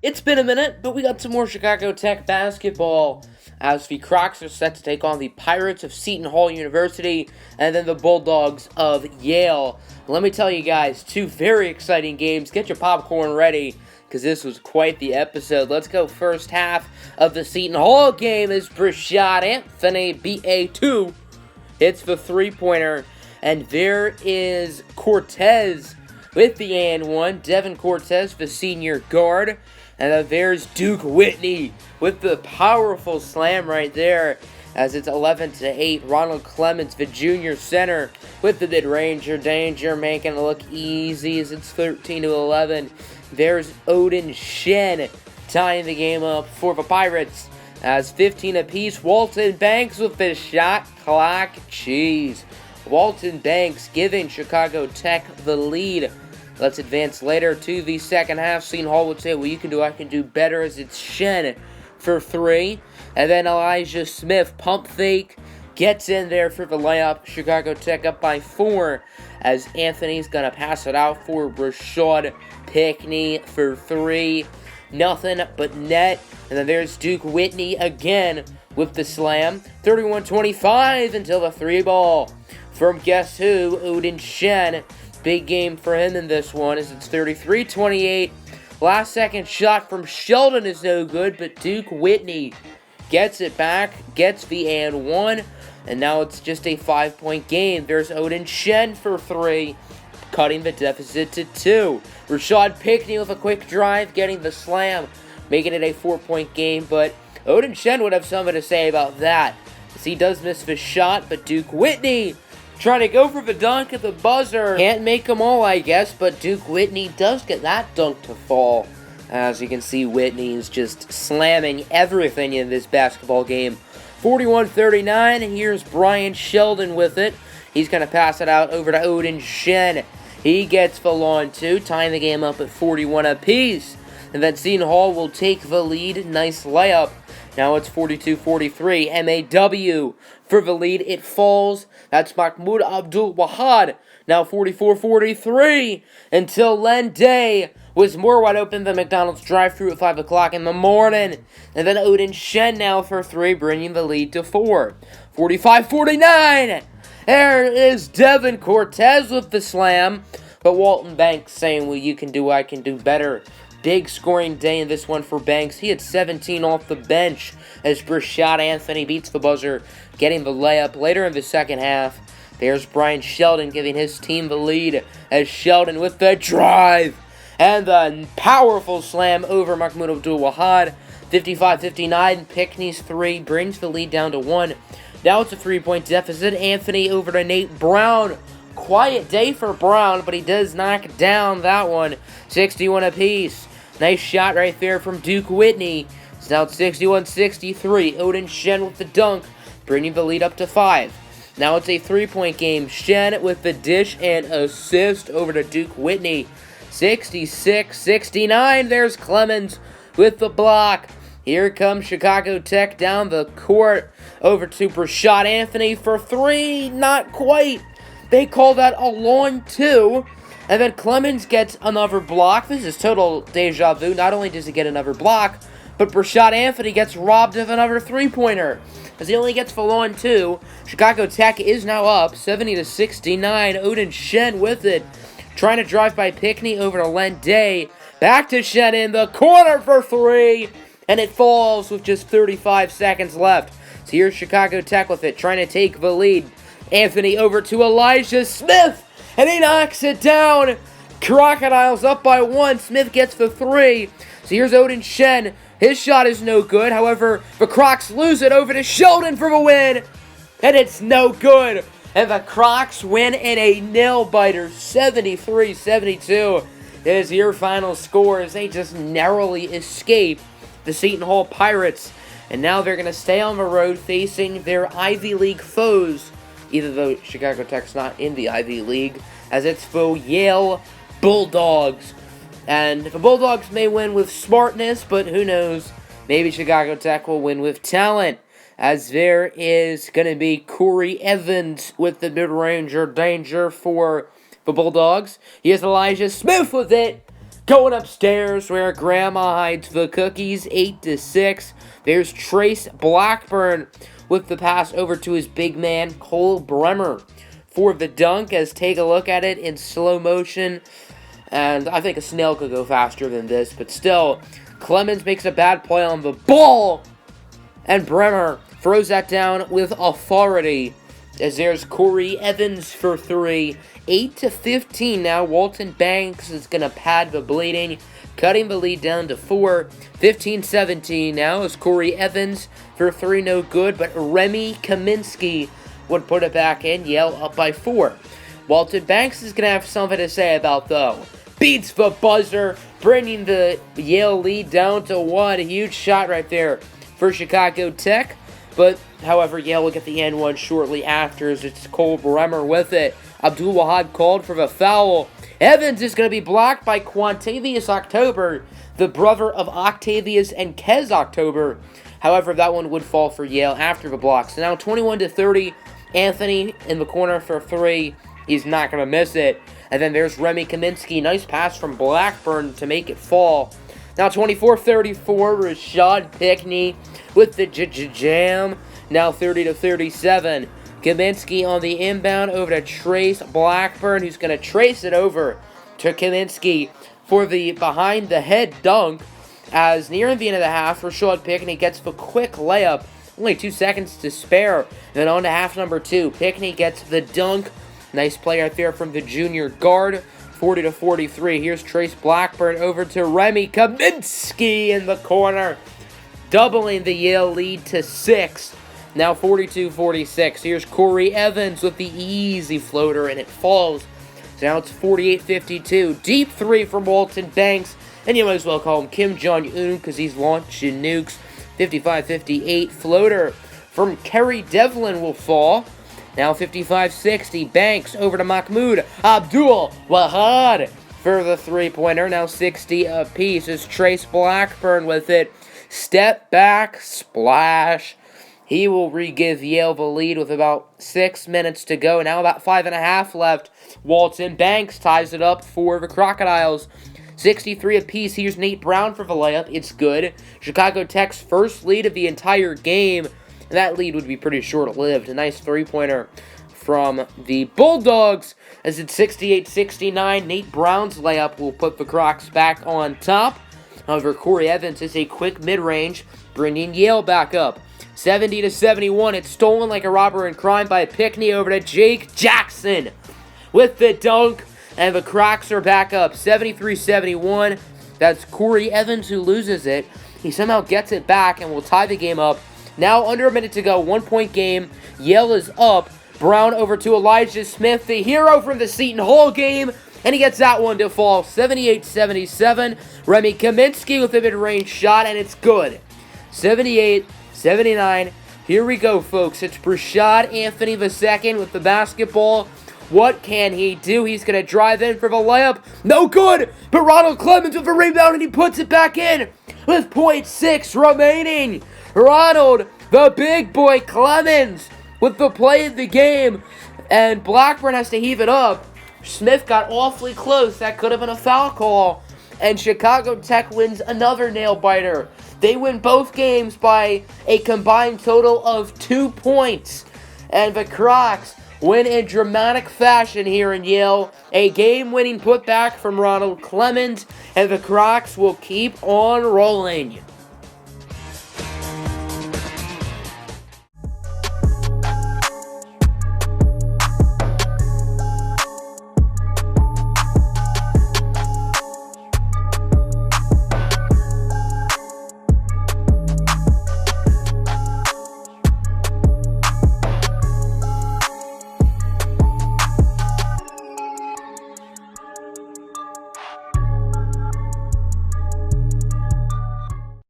It's been a minute, but we got some more Chicago Tech basketball as the Crocs are set to take on the Pirates of Seton Hall University and then the Bulldogs of Yale. Let me tell you guys, two very exciting games. Get your popcorn ready because this was quite the episode. Let's go first half of the Seton Hall game as Rashad Anthony, BA2, hits the three-pointer. And there is Cortez with the and one. Devin Cortez, the senior guard. And then there's Duke Whitney with the powerful slam right there as it's 11-8. Ronald Clements, the junior center, with the mid-ranger. Danger making it look easy as it's 13-11. There's Odin Shen tying the game up for the Pirates as 15 apiece. Walton Banks with the shot clock cheese. Walton Banks giving Chicago Tech the lead. Let's advance later to the second half. Seton Hall would say, well, you can do, I can do better, as it's Shen for three. And then Elijah Smith, pump fake, gets in there for the layup. Chicago Tech up by 4 as Anthony's going to pass it out for Rashad Pickney for 3. Nothing but net. And then there's Duke Whitney again with the slam. 31-25 until the 3-ball from guess who? Odin Shen. Big game for him in this one as it's 33-28. Last second shot from Sheldon is no good, but Duke Whitney gets it back, gets the and one, and now it's just a 5-point game. There's Odin Shen for 3, cutting the deficit to 2. Rashad Pickney with a quick drive, getting the slam, making it a 4-point game, but Odin Shen would have something to say about that, as he does miss the shot, but Duke Whitney trying to go for the dunk at the buzzer. Can't make them all, I guess, but Duke Whitney does get that dunk to fall. As you can see, Whitney is just slamming everything in this basketball game. 41-39, and here's Brian Sheldon with it. He's going to pass it out over to Odin Shen. He gets the lawn too, tying the game up at 41 apiece. And then Seton Hall will take the lead. Nice layup. Now it's 42-43. MAW for the lead. It falls. That's Mahmoud Abdul-Wahad. Now 44-43 until Len Day was more wide open than McDonald's drive-thru at 5 o'clock in the morning. And then Odin Shen now for 3, bringing the lead to 4. 45-49. There is Devin Cortez with the slam. But Walton Banks saying, well, you can do, I can do better. Big scoring day in this one for Banks. He had 17 off the bench as Rashad Anthony beats the buzzer, getting the layup later in the second half. There's Brian Sheldon giving his team the lead as Sheldon with the drive and the powerful slam over Mahmoud Abdul-Wahad. 55-59. Pickney's 3 brings the lead down to 1. Now it's a 3-point deficit. Anthony over to Nate Brown. Quiet day for Brown, but he does knock down that one. 61 apiece. Nice shot right there from Duke Whitney. It's now 61-63. Odin Shen with the dunk, bringing the lead up to 5. Now it's a 3-point game. Shen with the dish and assist over to Duke Whitney. 66-69. There's Clemens with the block. Here comes Chicago Tech down the court. Over to Rashad Anthony for 3. Not quite. They call that a long 2. And then Clemens gets another block. This is total deja vu. Not only does he get another block, but Rashad Anthony gets robbed of another 3-pointer. As he only gets the long 2. Chicago Tech is now up 70-69. Odin Shen with it. Trying to drive by Pickney over to Len Day. Back to Shen in the corner for 3. And it falls with just 35 seconds left. So here's Chicago Tech with it, trying to take the lead. Anthony over to Elijah Smith. And he knocks it down. Crocodiles up by 1. Smith gets the 3. So here's Odin Shen. His shot is no good. However, the Crocs lose it over to Sheldon for the win. And it's no good. And the Crocs win in a nail-biter. 73-72 is your final score as they just narrowly escape the Seton Hall Pirates. And now they're going to stay on the road facing their Ivy League foes. Even though Chicago Tech's not in the Ivy League, as it's the Yale Bulldogs. And the Bulldogs may win with smartness, but who knows? Maybe Chicago Tech will win with talent, as there is going to be Corey Evans with the mid-ranger. Danger for the Bulldogs. Here's Elijah Smith with it. Going upstairs where Grandma hides the cookies, 8-6. There's Trace Blackburn with the pass over to his big man, Cole Bremer, for the dunk. As take a look at it in slow motion. And I think a snail could go faster than this, but still, Clemens makes a bad play on the ball, and Bremer throws that down with authority. As there's Corey Evans for 3. 8-15 now. Walton Banks is going to pad the bleeding, cutting the lead down to 4. 15-17 now as Corey Evans for 3, no good, but Remy Kaminsky would put it back in. Yale up by 4. Walton Banks is going to have something to say about, though. Beats the buzzer, bringing the Yale lead down to 1. A huge shot right there for Chicago Tech. But, however, Yale will get the end one shortly after as it's Cole Bremer with it. Abdul Wahad called for the foul. Evans is going to be blocked by Quantavious October, the brother of Octavius and Kez October. However, that one would fall for Yale after the block. So now 21-30, Anthony in the corner for 3. He's not going to miss it. And then there's Remy Kaminsky. Nice pass from Blackburn to make it fall. Now 24-34, Rashad Pickney with the jam. Now 30-37. Kaminsky on the inbound over to Trace Blackburn, who's going to trace it over to Kaminsky for the behind-the-head dunk. As nearing the end of the half, Rashad Pickney gets the quick layup. Only 2 seconds to spare. Then on to half number 2. Pickney gets the dunk. Nice play right there from the junior guard. 40-43. Here's Trace Blackburn over to Remy Kaminsky in the corner, doubling the Yale lead to 6. Now 42-46. Here's Corey Evans with the easy floater, and it falls. So now it's 48-52. Deep 3 from Walton Banks, and you might as well call him Kim Jong-un because he's launching nukes. 55-58. Floater from Kerry Devlin will fall. Now 55-60, Banks over to Mahmoud Abdul Wahad for the three-pointer. Now 60 apiece as Trace Blackburn with it. Step back, splash. He will re-give Yale the lead with about 6 minutes to go. Now about 5.5 left. Walton Banks ties it up for the Crocodiles. 63 apiece. Here's Nate Brown for the layup. It's good. Chicago Tech's first lead of the entire game. And that lead would be pretty short-lived. A nice three-pointer from the Bulldogs as it's 68-69. Nate Brown's layup will put the Crocs back on top. However, Corey Evans is a quick mid-range, bringing Yale back up. 70-71. It's stolen like a robber in crime by Pickney over to Jake Jackson with the dunk. And the Crocs are back up. 73-71. That's Corey Evans who loses it. He somehow gets it back and will tie the game up. Now under a minute to go, 1-point game. Yale is up. Brown over to Elijah Smith, the hero from the Seton Hall game. And he gets that one to fall. 78-77. Remy Kaminsky with a mid-range shot, and it's good. 78-79. Here we go, folks. It's Rashad Anthony II with the basketball. What can he do? He's going to drive in for the layup. No good! But Ronald Clemens with a rebound, and he puts it back in with .6 remaining. Ronald, the big boy Clemens, with the play of the game. And Blackburn has to heave it up. Smith got awfully close. That could have been a foul call. And Chicago Tech wins another nail-biter. They win both games by a combined total of 2 points. And the Crocs win in dramatic fashion here in Yale. A game-winning putback from Ronald Clemens. And the Crocs will keep on rolling.